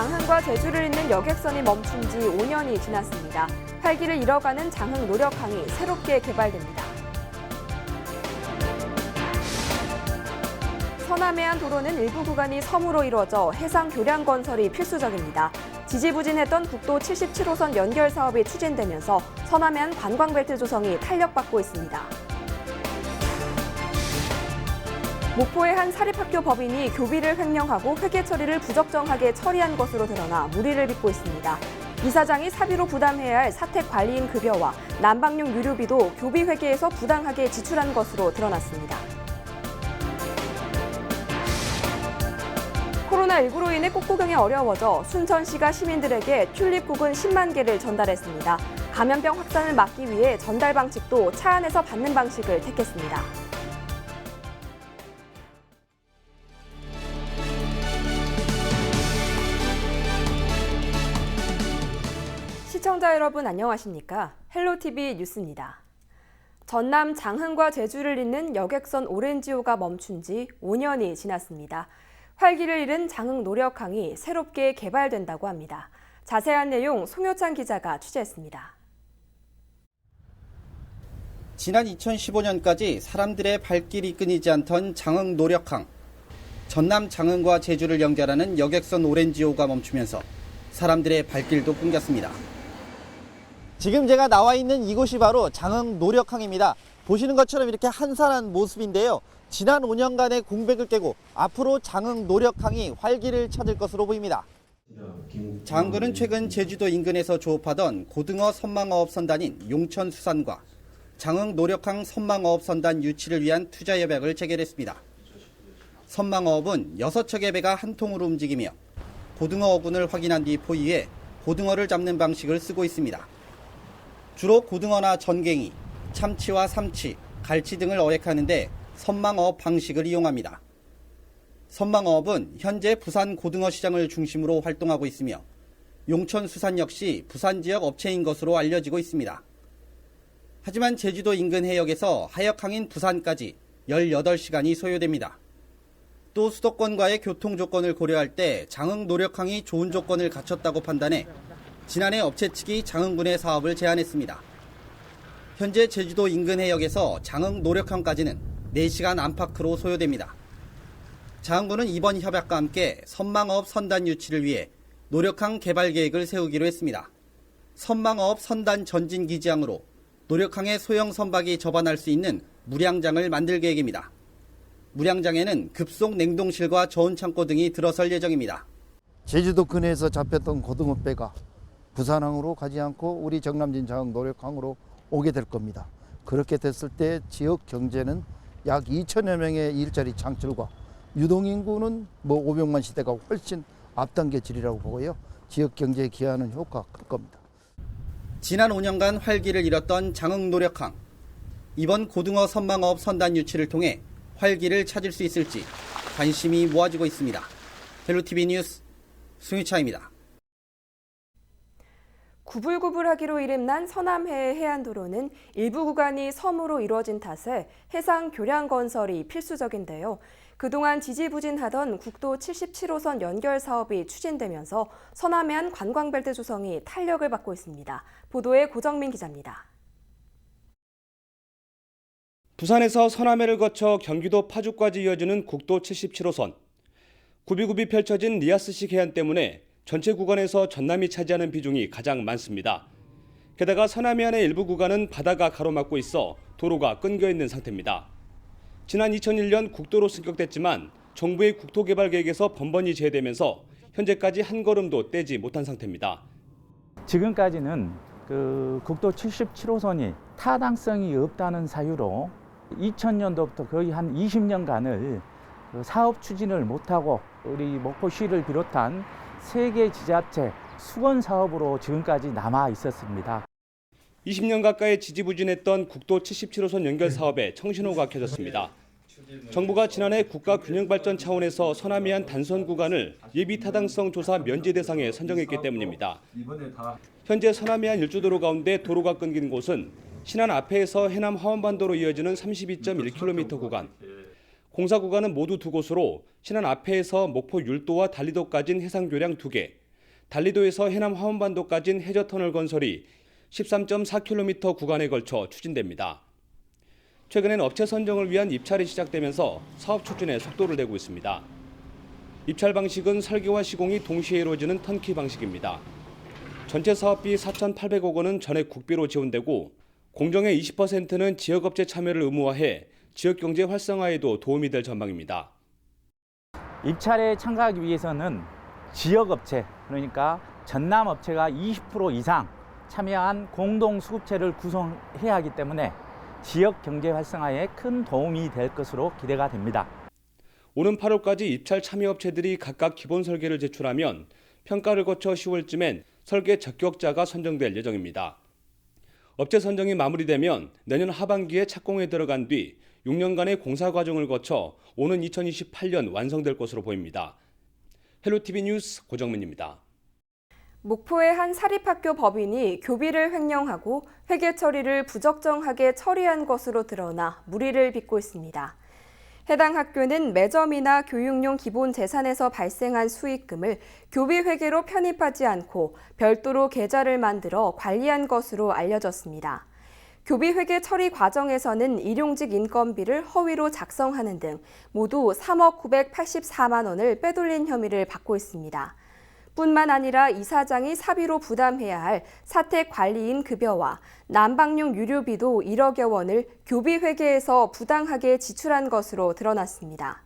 장흥과 제주를 잇는 여객선이 멈춘 지 5년이 지났습니다. 활기를 잃어가는 장흥 노력항이 새롭게 개발됩니다. 서남해안 도로는 일부 구간이 섬으로 이루어져 해상 교량 건설이 필수적입니다. 지지부진했던 국도 77호선 연결 사업이 추진되면서 서남해안 관광벨트 조성이 탄력받고 있습니다. 목포의 한 사립학교 법인이 교비를 횡령하고 회계 처리를 부적정하게 처리한 것으로 드러나 물의를 빚고 있습니다. 이사장이 사비로 부담해야 할 사택 관리인 급여와 난방용 유류비도 교비 회계에서 부당하게 지출한 것으로 드러났습니다. 코로나19로 인해 꽃구경이 어려워져 순천시가 시민들에게 튤립국은 10만 개를 전달했습니다. 감염병 확산을 막기 위해 전달 방식도 차 안에서 받는 방식을 택했습니다. 시청자 여러분 안녕하십니까? 헬로티비 뉴스입니다. 전남 장흥과 제주를 잇는 여객선 오렌지호가 멈춘 지 5년이 지났습니다. 활기를 잃은 장흥 노력항이 새롭게 개발된다고 합니다. 자세한 내용 송효찬 기자가 취재했습니다. 지난 2015년까지 사람들의 발길이 끊이지 않던 장흥 노력항. 전남 장흥과 제주를 연결하는 여객선 오렌지호가 멈추면서 사람들의 발길도 끊겼습니다. 지금 제가 나와 있는 이곳이 바로 장흥 노력항입니다. 보시는 것처럼 이렇게 한산한 모습인데요. 지난 5년간의 공백을 깨고 앞으로 장흥 노력항이 활기를 찾을 것으로 보입니다. 장흥군은 최근 제주도 인근에서 조업하던 고등어 선망어업 선단인 용천수산과 장흥 노력항 선망어업 선단 유치를 위한 투자 협약을 체결했습니다. 선망어업은 6척의 배가 한 통으로 움직이며 고등어 어군을 확인한 뒤 포위해 고등어를 잡는 방식을 쓰고 있습니다. 주로 고등어나 전갱이, 참치와 삼치, 갈치 등을 어획하는데 선망어업 방식을 이용합니다. 선망어업은 현재 부산 고등어 시장을 중심으로 활동하고 있으며 용천수산 역시 부산 지역 업체인 것으로 알려지고 있습니다. 하지만 제주도 인근 해역에서 하역항인 부산까지 18시간이 소요됩니다. 또 수도권과의 교통 조건을 고려할 때 장흥 노력항이 좋은 조건을 갖췄다고 판단해 지난해 업체 측이 장흥군의 사업을 제안했습니다. 현재 제주도 인근 해역에서 장흥 노력항까지는 4시간 안팎으로 소요됩니다. 장흥군은 이번 협약과 함께 선망어업 선단 유치를 위해 노력항 개발 계획을 세우기로 했습니다. 선망어업 선단 전진 기지항으로 노력항의 소형 선박이 접안할 수 있는 무량장을 만들 계획입니다. 무량장에는 급속 냉동실과 저온 창고 등이 들어설 예정입니다. 제주도 근해에서 잡혔던 고등어 배가 부산항으로 가지 않고 우리 정남진 장흥 노력항으로 오게 될 겁니다. 그렇게 됐을 때 지역 경제는 약 2천여 명의 일자리 창출과 유동인구는 500만 시대가 훨씬 앞당겨지리라고 보고요. 지역 경제에 기여하는 효과가 클 겁니다. 지난 5년간 활기를 잃었던 장흥 노력항. 이번 고등어 선망어업 선단 유치를 통해 활기를 찾을 수 있을지 관심이 모아지고 있습니다. 헬로티비 뉴스 송유차입니다. 구불구불하기로 이름난 서남해 해안도로는 일부 구간이 섬으로 이루어진 탓에 해상 교량 건설이 필수적인데요. 그동안 지지부진하던 국도 77호선 연결 사업이 추진되면서 서남해안 관광벨트 조성이 탄력을 받고 있습니다. 보도에 고정민 기자입니다. 부산에서 서남해를 거쳐 경기도 파주까지 이어지는 국도 77호선. 굽이굽이 펼쳐진 리아스식 해안 때문에 전체 구간에서 전남이 차지하는 비중이 가장 많습니다. 게다가 서남해안의 일부 구간은 바다가 가로막고 있어 도로가 끊겨 있는 상태입니다. 지난 2001년 국도로 승격됐지만 정부의 국토개발 계획에서 번번이 제외되면서 현재까지 한 걸음도 떼지 못한 상태입니다. 지금까지는 국도 77호선이 타당성이 없다는 사유로 2000년도부터 거의 한 20년간을 사업 추진을 못하고 우리 목포시를 비롯한 3개 지자체 수건 사업으로 지금까지 남아 있었습니다. 20년 가까이 지지부진했던 국도 77호선 연결 사업에 청신호가 켜졌습니다. 정부가 지난해 국가균형발전 차원에서 서남해안 단선 구간을 예비 타당성 조사 면제 대상에 선정했기 때문입니다. 현재 서남해안 일주도로 가운데 도로가 끊긴 곳은 신안 앞에에서 해남 하원반도로 이어지는 32.1km 구간, 공사 구간은 모두 2곳으로 신안 앞에에서 목포 율도와 달리도까지는 해상교량 2개, 달리도에서 해남 화원반도까지는 해저터널 건설이 13.4km 구간에 걸쳐 추진됩니다. 최근엔 업체 선정을 위한 입찰이 시작되면서 사업 추진에 속도를 내고 있습니다. 입찰 방식은 설계와 시공이 동시에 이루어지는 턴키 방식입니다. 전체 사업비 4,800억 원은 전액 국비로 지원되고 공정의 20%는 지역업체 참여를 의무화해 지역경제 활성화에도 도움이 될 전망입니다. 입찰에 참가하기 위해서는 지역업체, 그러니까 전남업체가 20% 이상 참여한 공동수급체를 구성해야 하기 때문에 지역 경제 활성화에 큰 도움이 될 것으로 기대가 됩니다. 오는 8월까지 입찰 참여업체들이 각각 기본 설계를 제출하면 평가를 거쳐 10월쯤엔 설계 적격자가 선정될 예정입니다. 업체 선정이 마무리되면 내년 하반기에 착공에 들어간 뒤 6년간의 공사 과정을 거쳐 오는 2028년 완성될 것으로 보입니다. 헬로티비 뉴스 고정민입니다. 목포의 한 사립학교 법인이 교비를 횡령하고 회계 처리를 부적정하게 처리한 것으로 드러나 물의를 빚고 있습니다. 해당 학교는 매점이나 교육용 기본 재산에서 발생한 수익금을 교비 회계로 편입하지 않고 별도로 계좌를 만들어 관리한 것으로 알려졌습니다. 교비 회계 처리 과정에서는 일용직 인건비를 허위로 작성하는 등 모두 3억 984만 원을 빼돌린 혐의를 받고 있습니다. 뿐만 아니라 이사장이 사비로 부담해야 할 사택관리인 급여와 난방용 유류비도 1억여 원을 교비 회계에서 부당하게 지출한 것으로 드러났습니다.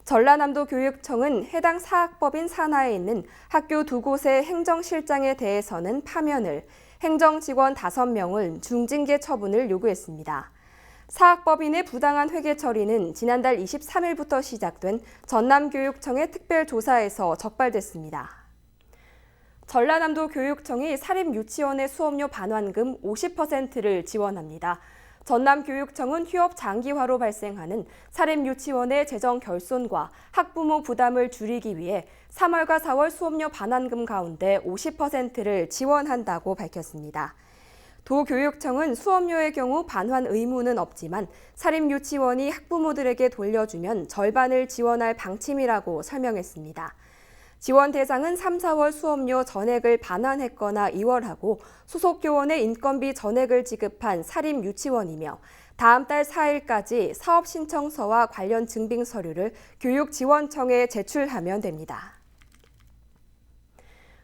전라남도 교육청은 해당 사학법인 산하에 있는 학교 2곳의 행정실장에 대해서는 파면을, 행정직원 5명은 중징계 처분을 요구했습니다. 사학법인의 부당한 회계 처리는 지난달 23일부터 시작된 전남교육청의 특별조사에서 적발됐습니다. 전라남도 교육청이 사립유치원의 수업료 반환금 50%를 지원합니다. 전남교육청은 휴업 장기화로 발생하는 사립유치원의 재정 결손과 학부모 부담을 줄이기 위해 3월과 4월 수업료 반환금 가운데 50%를 지원한다고 밝혔습니다. 도교육청은 수업료의 경우 반환 의무는 없지만 사립유치원이 학부모들에게 돌려주면 절반을 지원할 방침이라고 설명했습니다. 지원 대상은 3, 4월 수업료 전액을 반환했거나 이월하고 소속 교원의 인건비 전액을 지급한 사립유치원이며 다음 달 4일까지 사업 신청서와 관련 증빙 서류를 교육지원청에 제출하면 됩니다.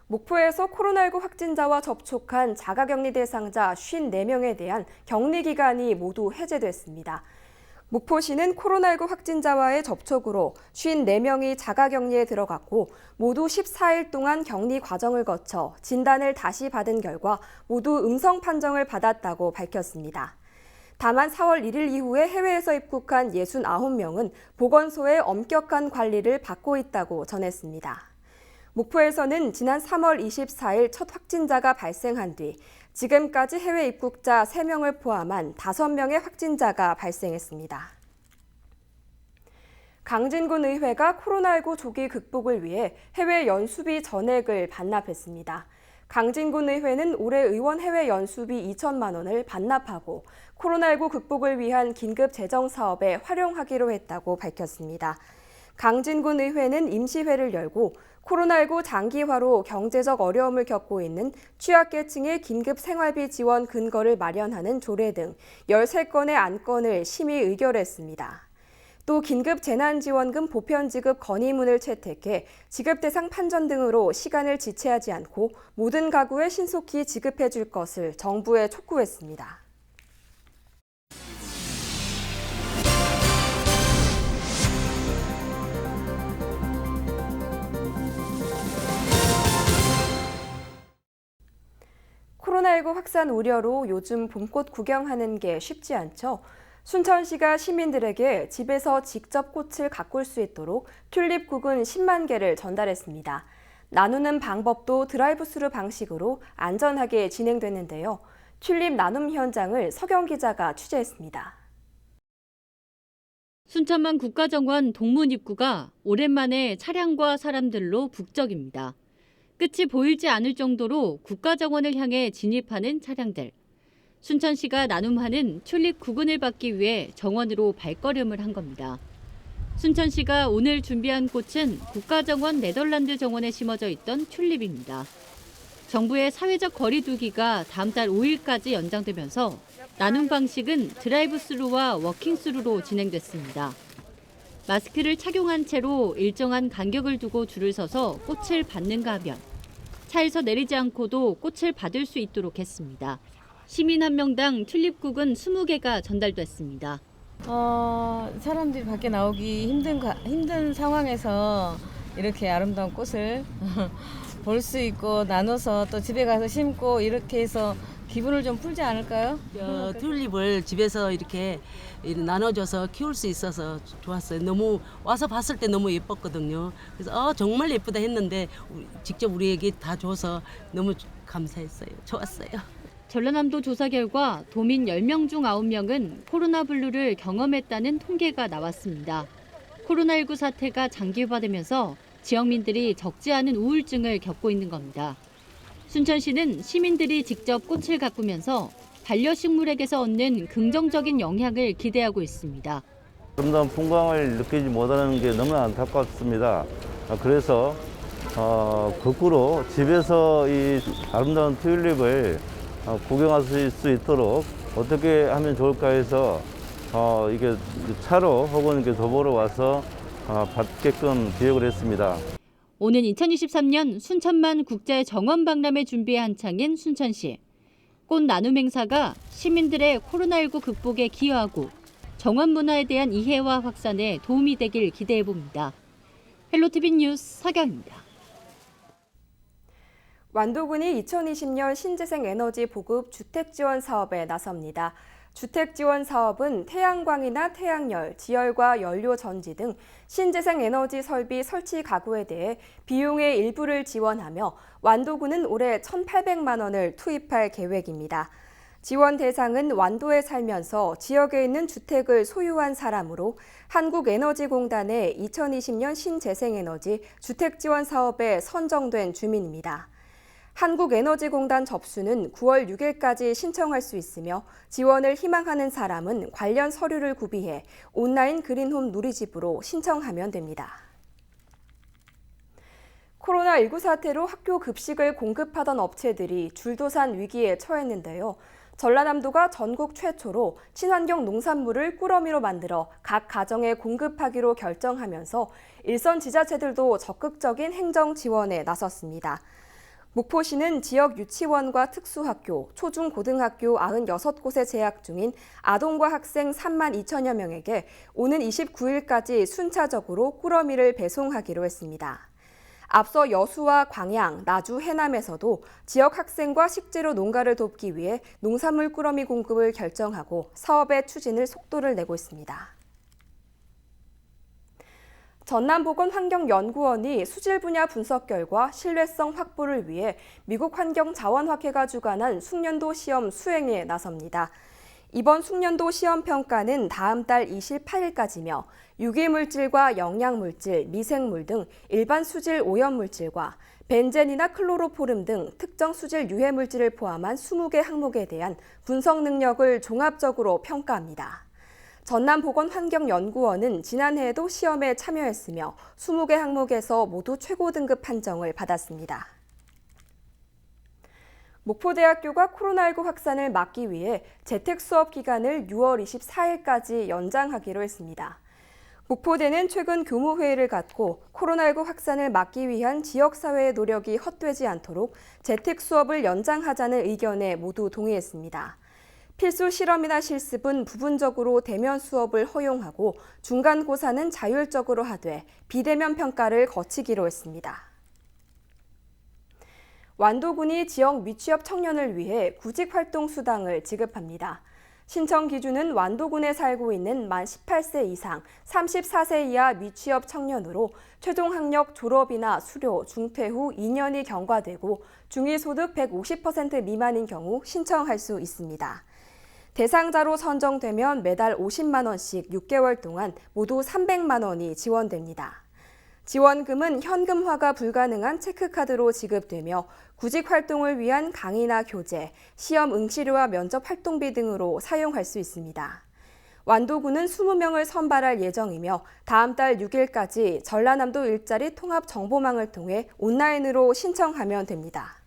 목포에서 코로나19 확진자와 접촉한 자가격리 대상자 54명에 대한 격리 기간이 모두 해제됐습니다. 목포시는 코로나19 확진자와의 접촉으로 54명이 자가격리에 들어갔고 모두 14일 동안 격리 과정을 거쳐 진단을 다시 받은 결과 모두 음성 판정을 받았다고 밝혔습니다. 다만 4월 1일 이후에 해외에서 입국한 69명은 보건소의 엄격한 관리를 받고 있다고 전했습니다. 목포에서는 지난 3월 24일 첫 확진자가 발생한 뒤 지금까지 해외 입국자 3명을 포함한 5명의 확진자가 발생했습니다. 강진군 의회가 코로나19 조기 극복을 위해 해외 연수비 전액을 반납했습니다. 강진군 의회는 올해 의원 해외 연수비 2천만 원을 반납하고 코로나19 극복을 위한 긴급 재정 사업에 활용하기로 했다고 밝혔습니다. 강진군 의회는 임시회를 열고 코로나19 장기화로 경제적 어려움을 겪고 있는 취약계층의 긴급 생활비 지원 근거를 마련하는 조례 등 13건의 안건을 심의 의결했습니다. 또 긴급 재난지원금 보편 지급 건의문을 채택해 지급 대상 판정 등으로 시간을 지체하지 않고 모든 가구에 신속히 지급해 줄 것을 정부에 촉구했습니다. 코로나19 확산 우려로 요즘 봄꽃 구경하는 게 쉽지 않죠. 순천시가 시민들에게 집에서 직접 꽃을 가꿀 수 있도록 튤립 구근 10만 개를 전달했습니다. 나누는 방법도 드라이브스루 방식으로 안전하게 진행되는데요. 튤립 나눔 현장을 서경 기자가 취재했습니다. 순천만 국가정원 동문 입구가 오랜만에 차량과 사람들로 북적입니다. 끝이 보이지 않을 정도로 국가정원을 향해 진입하는 차량들. 순천시가 나눔하는 튤립 구근을 받기 위해 정원으로 발걸음을 한 겁니다. 순천시가 오늘 준비한 꽃은 국가정원 네덜란드 정원에 심어져 있던 튤립입니다. 정부의 사회적 거리 두기가 다음 달 5일까지 연장되면서 나눔 방식은 드라이브스루와 워킹스루로 진행됐습니다. 마스크를 착용한 채로 일정한 간격을 두고 줄을 서서 꽃을 받는가 하면 차에서 내리지 않고도 꽃을 받을 수 있도록 했습니다. 시민 한 명당 튤립국은 20개가 전달됐습니다. 사람들이 밖에 나오기 힘든 상황에서 이렇게 아름다운 꽃을 볼 수 있고 나눠서 또 집에 가서 심고 이렇게 해서 기분을 좀 풀지 않을까요? 튤립을 집에서 이렇게 나눠줘서 키울 수 있어서 좋았어요. 너무 와서 봤을 때 너무 예뻤거든요. 그래서 정말 예쁘다 했는데 직접 우리에게 다 줘서 너무 감사했어요. 좋았어요. 전라남도 조사 결과 도민 10명 중 9명은 코로나 블루를 경험했다는 통계가 나왔습니다. 코로나19 사태가 장기화되면서 지역민들이 적지 않은 우울증을 겪고 있는 겁니다. 순천시는 시민들이 직접 꽃을 가꾸면서 반려식물에게서 얻는 긍정적인 영향을 기대하고 있습니다. 아름다운 풍광을 느끼지 못하는 게 너무 안타깝습니다. 그래서 거꾸로 집에서 이 아름다운 튤립을 구경하실 수 있도록 어떻게 하면 좋을까 해서 이게 차로 혹은 이렇게 도보로 와서 받게끔 기획을 했습니다. 오는 2023년 순천만 국제 정원 박람회 준비에 한창인 순천시. 꽃 나눔 행사가 시민들의 코로나19 극복에 기여하고 정원 문화에 대한 이해와 확산에 도움이 되길 기대해 봅니다. 헬로티비 뉴스 서경입니다. 완도군이 2020년 신재생 에너지 보급 주택 지원 사업에 나섭니다. 주택 지원 사업은 태양광이나 태양열, 지열과 연료 전지 등 신재생 에너지 설비 설치 가구에 대해 비용의 일부를 지원하며 완도군은 올해 1,800만 원을 투입할 계획입니다. 지원 대상은 완도에 살면서 지역에 있는 주택을 소유한 사람으로 한국에너지공단의 2020년 신재생에너지 주택 지원 사업에 선정된 주민입니다. 한국에너지공단 접수는 9월 6일까지 신청할 수 있으며 지원을 희망하는 사람은 관련 서류를 구비해 온라인 그린홈 누리집으로 신청하면 됩니다. 코로나19 사태로 학교 급식을 공급하던 업체들이 줄도산 위기에 처했는데요. 전라남도가 전국 최초로 친환경 농산물을 꾸러미로 만들어 각 가정에 공급하기로 결정하면서 일선 지자체들도 적극적인 행정 지원에 나섰습니다. 목포시는 지역 유치원과 특수학교, 초중 고등학교 96곳에 재학 중인 아동과 학생 3만 2천여 명에게 오는 29일까지 순차적으로 꾸러미를 배송하기로 했습니다. 앞서 여수와 광양, 나주, 해남에서도 지역 학생과 식재료 농가를 돕기 위해 농산물 꾸러미 공급을 결정하고 사업의 추진을 속도를 내고 있습니다. 전남보건환경연구원이 수질 분야 분석 결과 신뢰성 확보를 위해 미국 환경자원학회가 주관한 숙련도 시험 수행에 나섭니다. 이번 숙련도 시험 평가는 다음 달 28일까지며 유기물질과 영양물질, 미생물 등 일반 수질 오염물질과 벤젠이나 클로로포름 등 특정 수질 유해물질을 포함한 20개 항목에 대한 분석 능력을 종합적으로 평가합니다. 전남보건환경연구원은 지난해에도 시험에 참여했으며 20개 항목에서 모두 최고 등급 판정을 받았습니다. 목포대학교가 코로나19 확산을 막기 위해 재택 수업 기간을 6월 24일까지 연장하기로 했습니다. 목포대는 최근 교무회의를 갖고 코로나19 확산을 막기 위한 지역사회의 노력이 헛되지 않도록 재택 수업을 연장하자는 의견에 모두 동의했습니다. 필수 실험이나 실습은 부분적으로 대면 수업을 허용하고 중간고사는 자율적으로 하되 비대면 평가를 거치기로 했습니다. 완도군이 지역 미취업 청년을 위해 구직활동수당을 지급합니다. 신청 기준은 완도군에 살고 있는 만 18세 이상, 34세 이하 미취업 청년으로 최종 학력 졸업이나 수료, 중퇴 후 2년이 경과되고 중위소득 150% 미만인 경우 신청할 수 있습니다. 대상자로 선정되면 매달 50만 원씩 6개월 동안 모두 300만 원이 지원됩니다. 지원금은 현금화가 불가능한 체크카드로 지급되며 구직 활동을 위한 강의나 교재, 시험 응시료와 면접 활동비 등으로 사용할 수 있습니다. 완도군은 20명을 선발할 예정이며 다음 달 6일까지 전라남도 일자리 통합 정보망을 통해 온라인으로 신청하면 됩니다.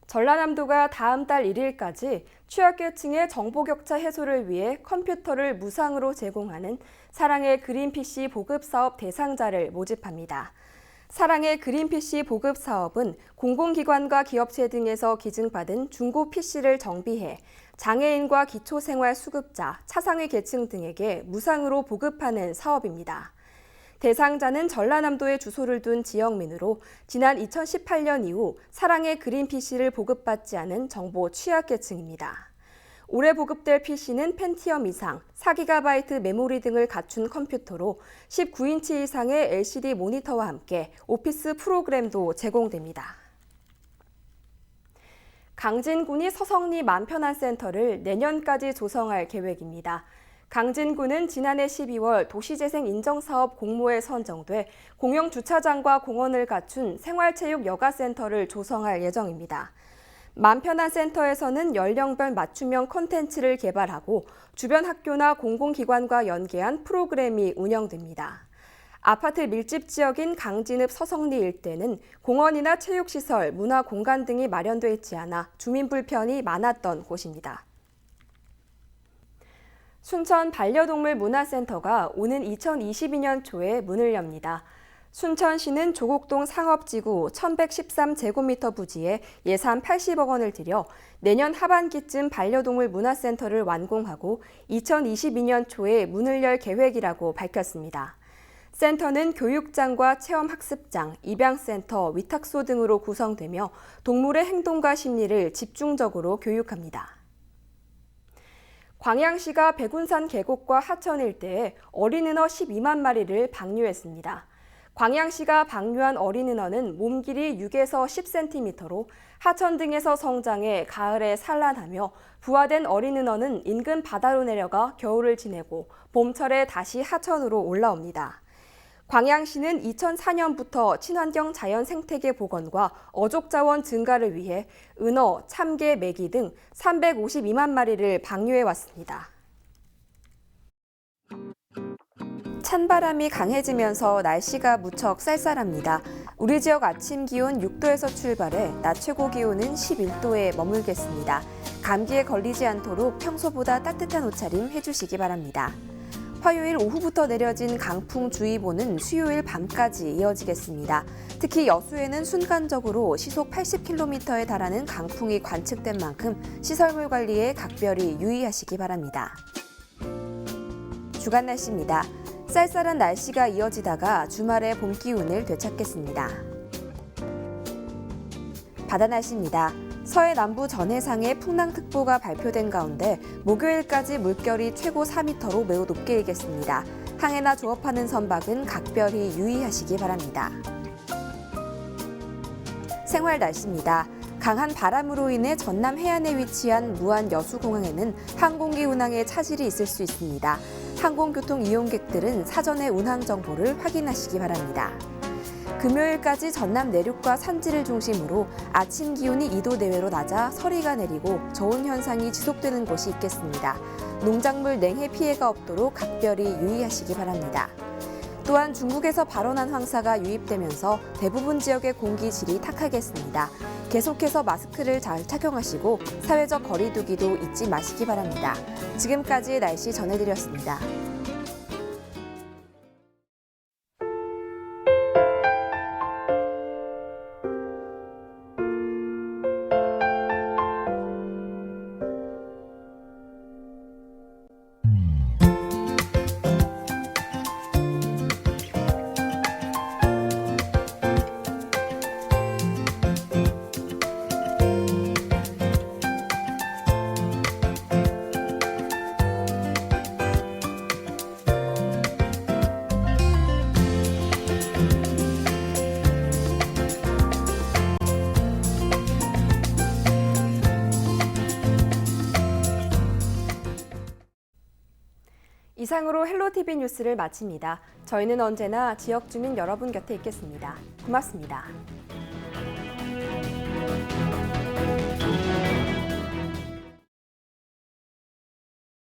전라남도가 다음 달 1일까지 취약계층의 정보격차 해소를 위해 컴퓨터를 무상으로 제공하는 사랑의 그린 PC 보급 사업 대상자를 모집합니다. 사랑의 그린 PC 보급 사업은 공공기관과 기업체 등에서 기증받은 중고 PC를 정비해 장애인과 기초생활수급자, 차상위 계층 등에게 무상으로 보급하는 사업입니다. 대상자는 전라남도에 주소를 둔 지역민으로 지난 2018년 이후 사랑의 그린 PC를 보급받지 않은 정보 취약계층입니다. 올해 보급될 PC는 펜티엄 이상, 4GB 메모리 등을 갖춘 컴퓨터로 19인치 이상의 LCD 모니터와 함께 오피스 프로그램도 제공됩니다. 강진군이 서성리 만편안센터를 내년까지 조성할 계획입니다. 강진군은 지난해 12월 도시재생 인정사업 공모에 선정돼 공영주차장과 공원을 갖춘 생활체육 여가센터를 조성할 예정입니다. 만편안센터에서는 연령별 맞춤형 콘텐츠를 개발하고 주변 학교나 공공기관과 연계한 프로그램이 운영됩니다. 아파트 밀집 지역인 강진읍 서성리 일대는 공원이나 체육시설, 문화공간 등이 마련돼 있지 않아 주민 불편이 많았던 곳입니다. 순천 반려동물 문화센터가 오는 2022년 초에 문을 엽니다. 순천시는 조곡동 상업지구 1113제곱미터 부지에 예산 80억 원을 들여 내년 하반기쯤 반려동물 문화센터를 완공하고 2022년 초에 문을 열 계획이라고 밝혔습니다. 센터는 교육장과 체험학습장, 입양센터, 위탁소 등으로 구성되며 동물의 행동과 심리를 집중적으로 교육합니다. 광양시가 백운산 계곡과 하천 일대에 어린 은어 12만 마리를 방류했습니다. 광양시가 방류한 어린 은어는 몸 길이 6에서 10cm로 하천 등에서 성장해 가을에 산란하며 부화된 어린 은어는 인근 바다로 내려가 겨울을 지내고 봄철에 다시 하천으로 올라옵니다. 광양시는 2004년부터 친환경 자연 생태계 복원과 어족 자원 증가를 위해 은어, 참개, 메기 등 352만 마리를 방류해 왔습니다. 찬바람이 강해지면서 날씨가 무척 쌀쌀합니다. 우리 지역 아침 기온 6도에서 출발해 낮 최고 기온은 11도에 머물겠습니다. 감기에 걸리지 않도록 평소보다 따뜻한 옷차림 해주시기 바랍니다. 화요일 오후부터 내려진 강풍주의보는 수요일 밤까지 이어지겠습니다. 특히 여수에는 순간적으로 시속 80km에 달하는 강풍이 관측된 만큼 시설물 관리에 각별히 유의하시기 바랍니다. 주간 날씨입니다. 쌀쌀한 날씨가 이어지다가 주말에 봄 기운을 되찾겠습니다. 바다 날씨입니다. 서해 남부 전해상에 풍랑특보가 발표된 가운데 목요일까지 물결이 최고 4m로 매우 높게 일겠습니다. 항해나 조업하는 선박은 각별히 유의하시기 바랍니다. 생활 날씨입니다. 강한 바람으로 인해 전남 해안에 위치한 무안 여수공항에는 항공기 운항에 차질이 있을 수 있습니다. 항공교통 이용객들은 사전에 운항 정보를 확인하시기 바랍니다. 금요일까지 전남 내륙과 산지를 중심으로 아침 기온이 2도 내외로 낮아 서리가 내리고 저온 현상이 지속되는 곳이 있겠습니다. 농작물 냉해 피해가 없도록 각별히 유의하시기 바랍니다. 또한 중국에서 발원한 황사가 유입되면서 대부분 지역의 공기질이 탁하겠습니다. 계속해서 마스크를 잘 착용하시고 사회적 거리 두기도 잊지 마시기 바랍니다. 지금까지 날씨 전해드렸습니다. 이상으로 헬로티비 뉴스를 마칩니다. 저희는 언제나 지역 주민 여러분 곁에 있겠습니다. 고맙습니다.